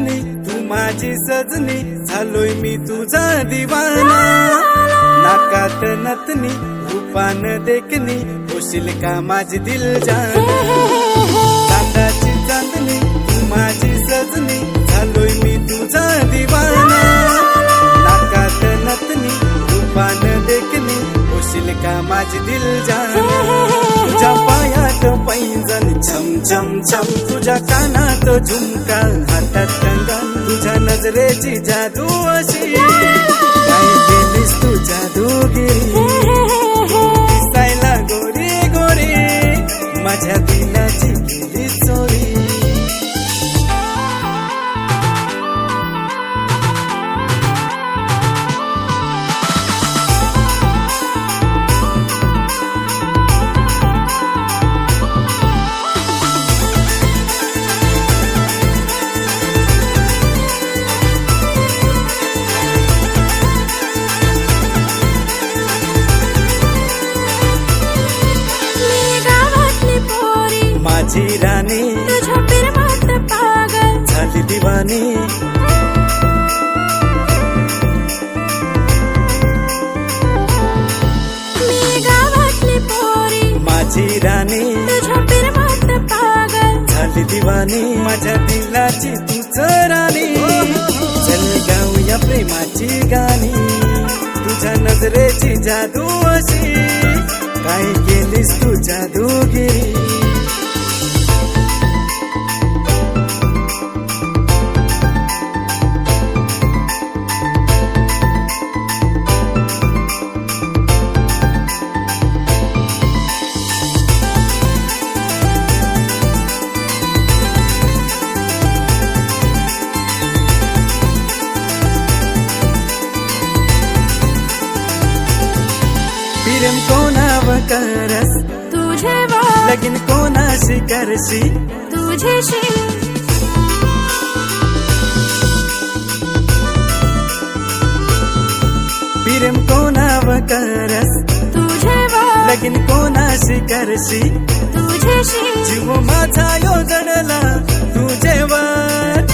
चिंचणी तू माझी सजनी, झालोय मी तुझा दिवाना। नाकात नथनी रूपान देखनी, होशील का माझी दिल जाना। चांदाची चांदणी तू माझी सजनी, झालोय मी तुझा दिवाना। नाकात नथनी रूपान देखनी, होशील का माझी दिल जाना। तुझ्या पायात पैंजण छम छम छम, तुझ्या कानात झुमका हातात कंगन, तुझ्या नजरेची जादू अशी काय केलीस तू जादूगिरी। दिसायला गोरी गोरी, माझ्या दिलाची केली चोरी। माझी राणी तुझ्या प्रेमात पागल झाली दिवानी। मी गावातली पोरी, माझी राणी तुझ्या प्रेमात पागल झाली दिवानी। माझ्या दिलाची तूच राणी, चल गाऊया प्रेमाची गाणी। तुझ्या नजरेची जादू अशी काय केलीस तू जादूगिरी। प्रेम कोणावर करस तुझेवर, लगीन कोणाशी करशी तुझ्याशी। प्रेम कोणावर करस तुझेवर, लगीन कोणाशी करशी तुझ्याशी। जीव माझा योजणला तुझेवर,